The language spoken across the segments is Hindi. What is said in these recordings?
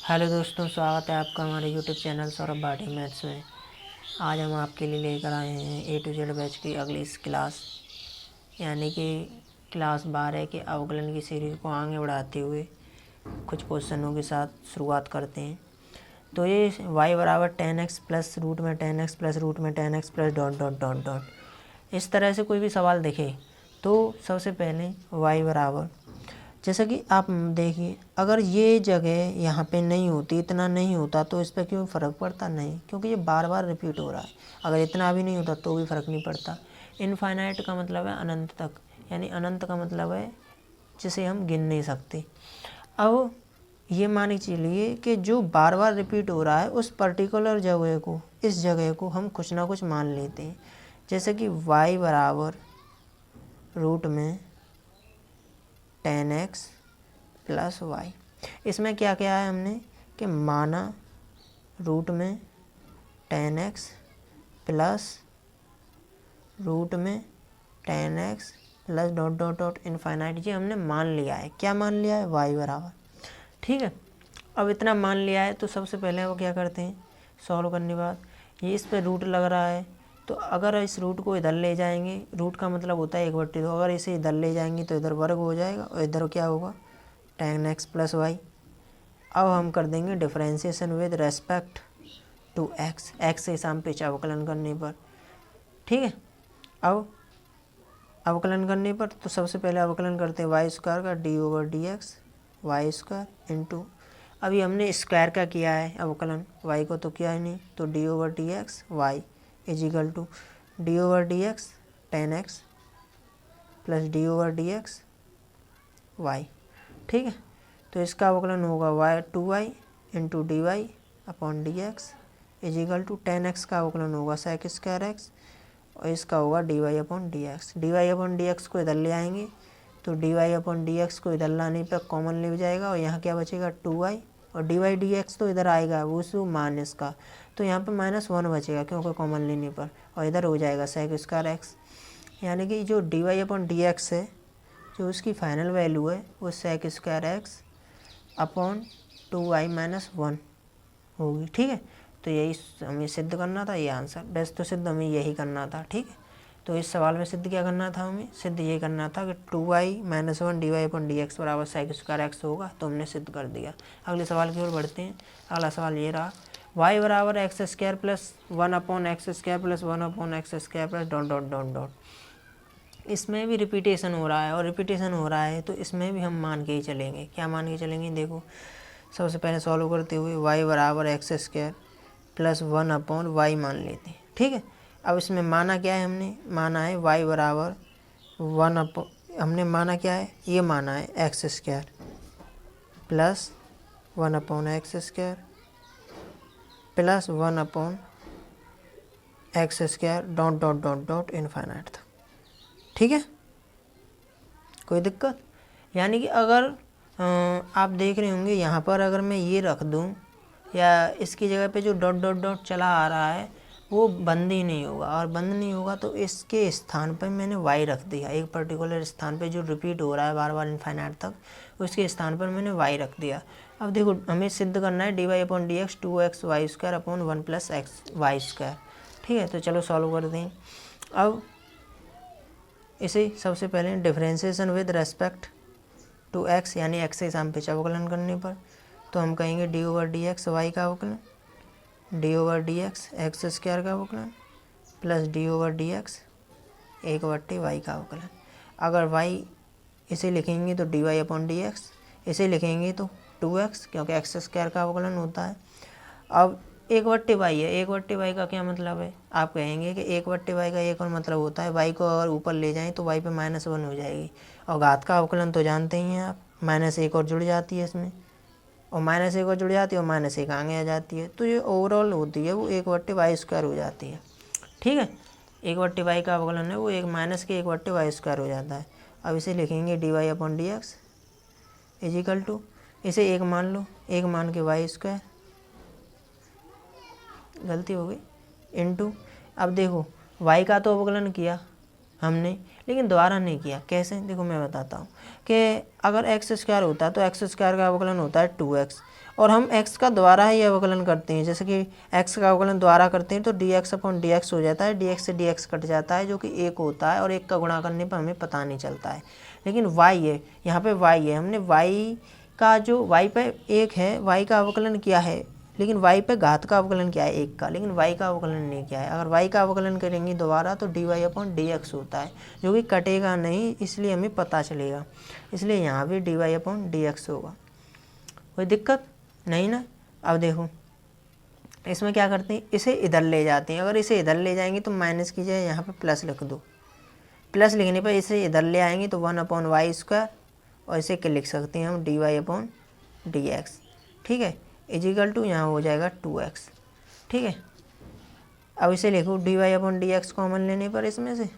हेलो दोस्तों, स्वागत है आपका हमारे YouTube channel Saurabh Bhati maths में। आज हम आपके लिए लेकर आए हैं ए टू जेड बैच की अगली इस क्लास यानी कि क्लास 12 के अवकलन की सीरीज़ को आगे बढ़ाते हुए कुछ क्वेश्चनों के साथ शुरुआत करते हैं। तो ये y बराबर 10x प्लस रूट में 10x प्लस रूट में 10x plus dot dot dot dot इस तरह से कोई भी सवाल दिखे तो सबसे पहले y बराबर, जैसा कि आप देखिए, अगर ये जगह यहाँ पे नहीं होती, इतना नहीं होता, तो इस पर क्यों फ़र्क पड़ता? नहीं, क्योंकि ये बार बार रिपीट हो रहा है। अगर इतना भी नहीं होता तो भी फ़र्क नहीं पड़ता। इनफाइनाइट का मतलब है अनंत तक, यानी अनंत का मतलब है जिसे हम गिन नहीं सकते। अब ये मान के चलिए कि जो बार बार रिपीट हो रहा है उस पर्टिकुलर जगह को, इस जगह को हम कुछ ना कुछ मान लेते हैं। जैसे कि y बराबर रूट में 10x प्लस वाई। इसमें क्या क्या है हमने कि माना रूट में 10x प्लस रूट में 10x plus dot dot dot infinite. ये हमने मान लिया है। क्या मान लिया है? y बराबर। ठीक है, अब इतना मान लिया है तो सबसे पहले वो क्या करते हैं, सॉल्व करने के बाद ये इस पर रूट लग रहा है, तो अगर इस रूट को इधर ले जाएंगे, रूट का मतलब होता है 1/2, तो अगर इसे इधर ले जाएंगे तो इधर वर्ग हो जाएगा और इधर क्या होगा 10x प्लस वाई। अब हम कर देंगे differentiation with respect to x, x के सापेक्ष अवकलन करने पर। ठीक है, अब अवकलन करने पर तो सबसे पहले अवकलन करते हैं वाई स्क्वायर का d/dx वाई स्क्वायर इंटू, अभी हमने स्क्वायर का किया है अवकलन, y को तो किया ही नहीं, तो d/dx y is equal to d/dx 10x plus d/dx y। ठीक है, तो इसका अवकलन होगा y 2y into d Y upon D x is equal to 10x का अवकलन होगा सेक स्क्वायर एक्स और इसका होगा d Y upon D x. D Y upon D x को इधर ले आएंगे तो d Y upon D x को इधर लाने पर कॉमन ले जाएगा और यहाँ क्या बचेगा 2y, और डी वाई डी एक्स तो इधर आएगा वो माइनस का, तो यहाँ पर -1 बचेगा क्योंकि कॉमन लेने पर, और इधर हो जाएगा सेक स्क्वायर एक्स। यानी कि जो d Y upon D x है, जो उसकी फाइनल वैल्यू है वो sec square x upon 2y-1 होगी। ठीक है, तो यही हमें सिद्ध करना था, ये आंसर। वैसे तो सिद्ध हमें यही करना था। ठीक है, तो इस सवाल में सिद्ध क्या करना था? हमें सिद्ध ये करना था कि 2y-1 dy अपॉन dx बराबर सेक स्क्वायर एक्स होगा, तो हमने सिद्ध कर दिया। अगले सवाल की ओर बढ़ते हैं। अगला सवाल ये रहा, y बराबर x square plus 1 upon x square plus 1 upon x square plus dot dot dot dot. इसमें भी रिपीटेशन हो रहा है, और रिपीटेशन हो रहा है तो इसमें भी हम मान के ही चलेंगे। क्या मान के चलेंगे? देखो, सबसे पहले सॉल्व करते हुए y बराबर x square plus 1 upon y मान लेते हैं। ठीक है, अब इसमें माना क्या है? हमने माना है y बराबर 1 अपॉन, हमने माना क्या है? ये माना है x square plus 1 upon x square plus 1 upon x square dot dot dot dot infinite था। ठीक है, कोई दिक्कत? यानी कि अगर आप देख रहे होंगे यहाँ पर अगर मैं ये रख दूँ या इसकी जगह पे जो डॉट डॉट डॉट चला आ रहा है वो बंद ही नहीं होगा, और बंद नहीं होगा तो इसके स्थान पर मैंने y रख दिया। एक पर्टिकुलर स्थान पे जो रिपीट हो रहा है बार बार इनफाइनाइट तक, उसके स्थान पर मैंने y रख दिया। अब देखो, हमें सिद्ध करना है d Y upon D x 2xy square upon 1 plus x y square. ठीक है, तो चलो सॉल्व कर दें। अब इसे सबसे पहले differentiation with respect to x, यानी x के सापेक्ष अवकलन करने पर, तो हम कहेंगे d/dx y का अवकलन, d/dx एक्स स्क्वायर का अवकलन प्लस d/dx 1/y का अवकलन। अगर y इसे लिखेंगे तो dy अपॉन डी एक्स, इसे लिखेंगे तो 2x, क्योंकि एक्स स्क्वायर का अवकलन होता है। अब 1/y है, 1/y का क्या मतलब है? आप कहेंगे कि 1/y का एक और मतलब होता है y को अगर ऊपर ले जाएं तो y पे -1 हो जाएगी, और घात का अवकलन तो जानते ही हैं आप, -1 और जुड़ जाती है इसमें, और -1 और जुड़ जाती है और -1 आगे आ जाती है, तो ये ओवरऑल होती है वो 1/y स्क्वायर हो जाती है। ठीक है, 1/y का अवकलन है वो एक माइनस के 1/y स्क्वायर हो जाता है। अब इसे लिखेंगे d Y upon D x is equal to, इसे एक मान लो, एक मान के वाई स्क्वायर, गलती हो गई, इनटू, अब देखो y का तो अवकलन किया हमने, लेकिन दोबारा नहीं किया। कैसे, देखो मैं बताता हूँ कि अगर एक्स स्क्वायर होता है तो एक्स स्क्वायर का अवकलन होता है 2x, और हम x का दोबारा ही अवकलन करते हैं, जैसे कि x का अवकलन दोबारा करते हैं तो dx अपॉन dx हो जाता है, dx से dx कट जाता है जो कि 1 होता है, और 1 का गुणा करने पर हमें पता नहीं चलता है। लेकिन y है, यहाँ पे y है, हमने y का जो y पे 1 है y का अवकलन किया है, लेकिन y पे घात का अवकलन किया है 1 का, लेकिन y का अवकलन नहीं किया है। अगर y का अवकलन करेंगे दोबारा तो dy अपॉन dx होता है जो कि कटेगा नहीं, इसलिए हमें पता चलेगा, इसलिए यहाँ भी dy अपॉन dx होगा। कोई दिक्कत नहीं ना। अब देखो इसमें क्या करते हैं, इसे इधर ले जाते हैं। अगर इसे इधर ले जाएंगे तो माइनस की जगह यहाँ पे प्लस लिख दो, प्लस लिखने पर इसे इधर ले आएंगे तो 1 अपॉन वाई स्क्वायर, और इसे क्या लिख सकते हैं हम, dy अपॉन dx, ठीक है, इजिकल टू यहाँ हो जाएगा 2x, ठीक है। अब इसे लिखो dy अपॉन dx कॉमन लेने पर इसमें से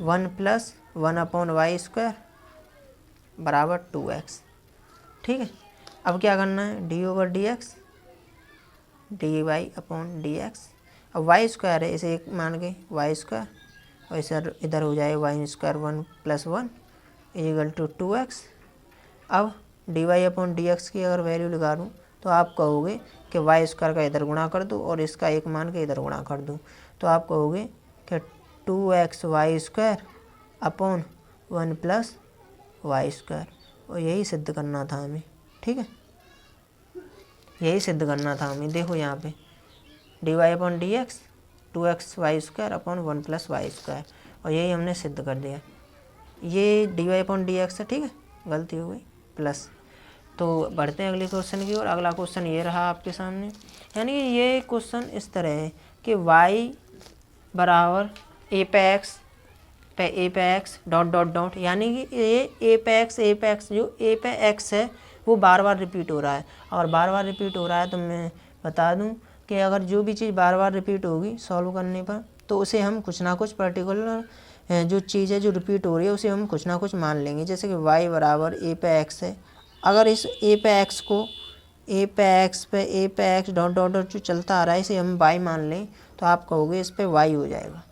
1 प्लस 1 अपॉन वाई स्क्वायर बराबर 2x, ठीक है। अब क्या करना है, d over d x d Y upon D x. अब वाई स्क्वायर है, इसे एक मान के वाई स्क्वायर, और इसे इधर हो जाए y square 1 plus 1 is equal to 2x। अब डी वाई अपॉन डी एक्स की अगर वैल्यू लगा दूँ तो आप कहोगे कि वाई स्क्वायर का इधर गुणा कर दो और इसका एक मान के इधर गुणा कर दूँ, तो आप कहोगे कि 2x y square upon 1 plus y square, और यही सिद्ध करना था हमें, ठीक है, यही सिद्ध करना था हमें। देखो यहाँ पे d Y upon D x 2x y square upon 1 plus y square, और यही हमने सिद्ध कर दिया। ये d Y upon D x है, ठीक है, गलती हो गई प्लस। तो बढ़ते हैं अगले क्वेश्चन की ओर। अगला क्वेश्चन ये रहा आपके सामने, यानी कि ये क्वेश्चन इस तरह है कि y बराबर ए पे एक्स डॉट डॉट डॉट, यानी कि ए पे एक्स जो ए पे एक्स है वो बार बार रिपीट हो रहा है, और बार बार रिपीट हो रहा है तो मैं बता दूं कि अगर जो भी चीज़ बार बार रिपीट होगी सॉल्व करने पर तो उसे हम कुछ ना कुछ पर्टिकुलर जो चीज़ है जो रिपीट हो रही है उसे हम कुछ ना कुछ मान लेंगे। जैसे कि y बराबर ए पे एक्स है, अगर इस ए पे एक्स को ए पे एक्स डॉट डॉट डॉट जो चलता आ रहा है इसे हम y मान लें तो आप कहोगे इस पे y हो जाएगा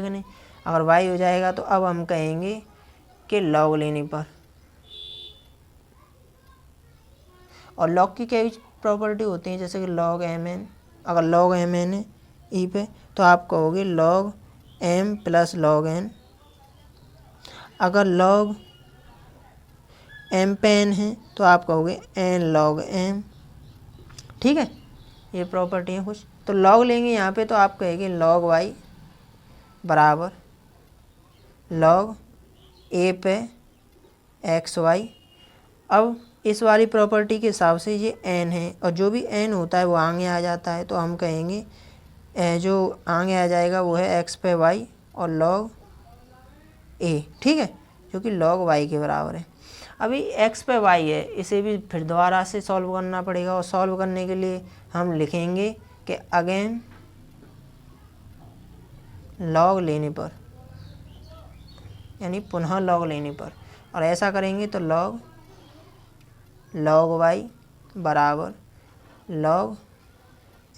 कि नहीं। अगर y हो जाएगा तो अब हम कहेंगे कि log लेने पर, और log की कई प्रॉपर्टी होती है जैसे कि log mn, अगर log mn है ई पे तो आप कहोगे log m plus log n, अगर log m पे n है तो आप कहोगे n log m, ठीक है, ये प्रॉपर्टी है कुछ। तो log लेंगे यहाँ पे तो आप कहेंगे log y बराबर log a पे एक्स वाई। अब इस वाली प्रॉपर्टी के हिसाब से ये n है, और जो भी n होता है वो आगे आ जाता है, तो हम कहेंगे जो आगे आ जाएगा वो है x पे y और log a, ठीक है, जो कि log y के बराबर है। अभी x पे y है, इसे भी फिर दोबारा से सॉल्व करना पड़ेगा, और सॉल्व करने के लिए हम लिखेंगे कि अगेन log लेने पर, यानी पुनः log लेने पर, और ऐसा करेंगे तो log y बराबर log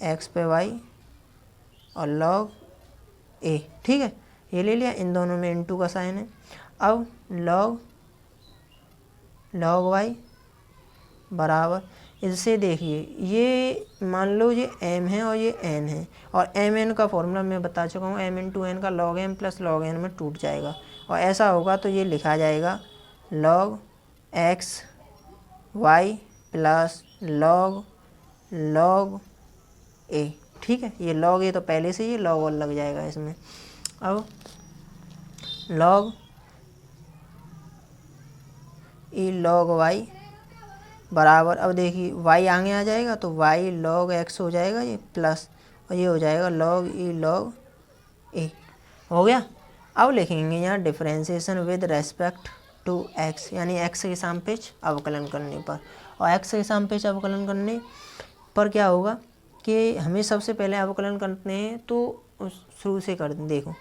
x पे y और log a, ठीक है, ये ले लिया, इन दोनों में इनटू का साइन है। अब log y बराबर, इससे देखिए ये मान लो ये m है और ये n है, और mn का फॉर्मूला मैं बता चुका हूँ, m इंटू n का log m plus log n में टूट जाएगा, और ऐसा होगा तो ये लिखा जाएगा log x y plus log a, ठीक है। ये log a तो पहले से ही log और लग जाएगा इसमें। अब log e log y बराबर, अब देखिए y आगे आ जाएगा तो y log x हो जाएगा ये प्लस, और ये हो जाएगा log e log a, हो गया। अब लिखेंगे यहाँ differentiation with respect to x, यानी x के सापेक्ष अवकलन करने पर, और x के सापेक्ष अवकलन करने पर क्या होगा कि हमें सबसे पहले अवकलन करते हैं तो शुरू से कर दें। देखो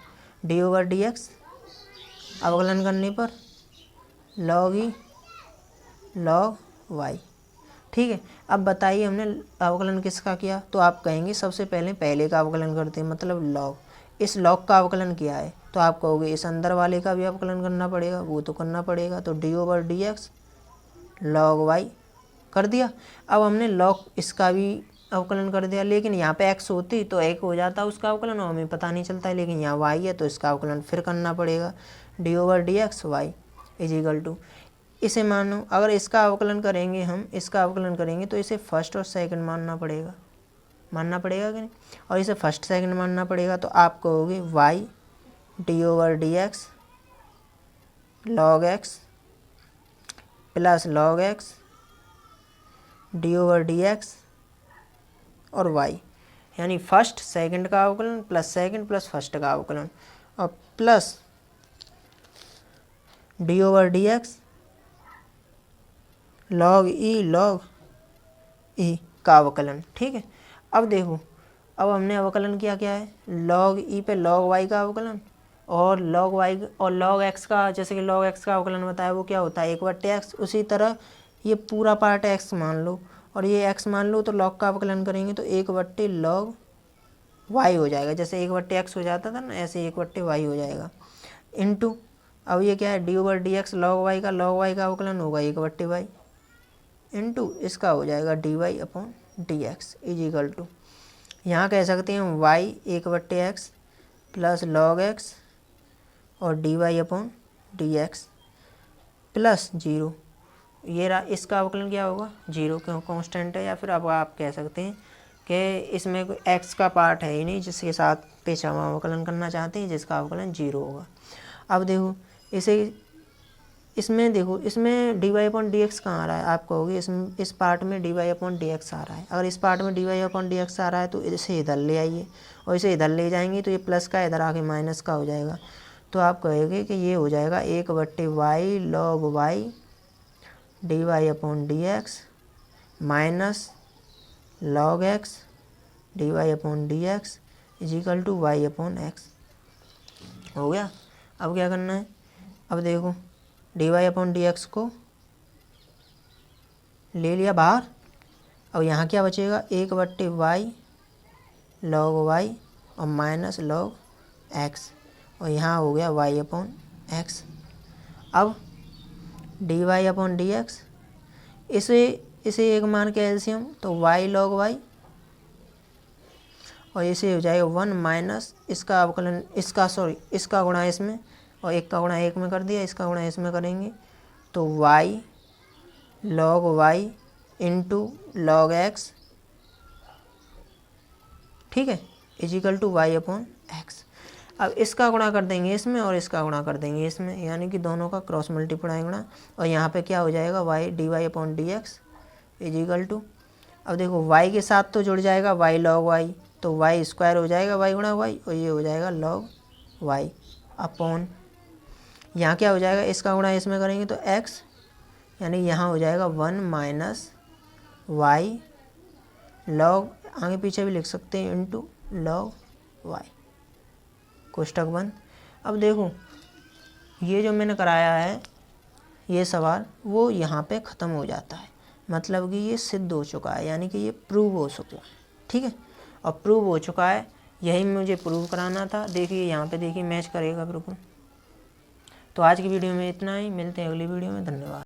डी ओवर डी एक्स अवकलन करने पर log e log y, ठीक है। अब बताइए हमने अवकलन किसका किया, तो आप कहेंगे सबसे पहले का अवकलन करते हैं, मतलब log, इस log का अवकलन किया है तो आप कहोगे इस अंदर वाले का भी अवकलन करना पड़ेगा, वो तो करना पड़ेगा। तो d/dx log y कर दिया। अब हमने log इसका भी अवकलन कर दिया, लेकिन यहाँ पे x होती तो एक हो जाता उसका अवकलन और हमें पता नहीं चलता है, लेकिन यहाँ y है तो इसका अवकलन फिर करना पड़ेगा। d/dx y इजिकल टू, इसे मानो अगर इसका अवकलन करेंगे, हम इसका अवकलन करेंगे तो इसे फर्स्ट और सेकंड मानना पड़ेगा कि नहीं, और इसे फर्स्ट सेकंड मानना पड़ेगा। तो आप कहोगे y d/dx log x plus log x d/dx और y, यानी फर्स्ट सेकंड का अवकलन प्लस सेकंड प्लस फर्स्ट का अवकलन और प्लस d/dx log e का अवकलन। ठीक है, अब देखो, अब हमने अवकलन किया क्या है, log e पे log y का अवकलन और log y और log x का, जैसे कि log x का अवकलन बताया वो क्या होता है 1/x। उसी तरह ये पूरा पार्ट x मान लो और ये x मान लो, तो log का अवकलन करेंगे तो 1/log y हो जाएगा। जैसे 1/x हो जाता था ना, ऐसे 1/y हो जाएगा। इनटू अब ये क्या है d/dx log y का अवकलन होगा 1/y इनटू इसका हो जाएगा dy/dx इजिकल टू, यहाँ कह सकते हैं y 1/x plus log x और dy/dx प्लस 0। ये रहा, इसका अवकलन क्या होगा 0, क्यों कांस्टेंट है। या फिर अब आप कह सकते हैं कि इसमें कोई x का पार्ट है ही नहीं जिसके साथ पेश हम अवकलन करना चाहते हैं, जिसका अवकलन 0 होगा। अब देखो इसमें देखो, इसमें dy/dx कहाँ आ रहा है, आप कहोगे इस पार्ट में dy/dx आ रहा है। अगर इस पार्ट में dy/dx आ रहा है तो इसे इधर ले आइए, और इसे इधर ले जाएंगे तो ये प्लस का इधर आके माइनस का हो जाएगा। तो आप कहोगे कि ये हो जाएगा 1/y log y dy/dx minus log x dy/dx equal to y/x हो गया। अब क्या करना है, अब देखो dy/dx को ले लिया बाहर, अब यहाँ क्या बचेगा 1/y log y और माइनस log x, और यहाँ हो गया y/x। अब dy/dx इसे एक मान के एलसीएम तो y log y, और इसे हो जाएगा 1 माइनस इसका अवकलन, इसका गुणा इसमें, और एक का गुणा एक में कर दिया, इसका गुणा इसमें करेंगे तो y log y into log x, ठीक है, इजिकल टू y/x। अब इसका गुणा कर देंगे इसमें और इसका गुणा कर देंगे इसमें, यानी कि दोनों का क्रॉस मल्टीप्लाई गुणा, और यहाँ पे क्या हो जाएगा y dy/dx इजिकल टू, अब देखो y के साथ तो जुड़ जाएगा y log y, तो y स्क्वायर हो जाएगा y गुणा y, और ये हो जाएगा log y अपॉन, यहाँ क्या हो जाएगा इसका गुणा इसमें करेंगे तो x, यानी यहाँ हो जाएगा 1 माइनस y log, आगे पीछे भी लिख सकते हैं, इंटू log y कोष्टक बंद। अब देखो ये जो मैंने कराया है ये सवाल, वो यहाँ पे ख़त्म हो जाता है, मतलब कि ये सिद्ध हो चुका है, यानी कि ये प्रूव हो चुका है। ठीक है, और प्रूव हो चुका है, यही मुझे प्रूव कराना था। देखिए यहाँ पे देखिए मैच करेगा बिल्कुल। तो आज की वीडियो में इतना ही, मिलते हैं अगली वीडियो में, धन्यवाद।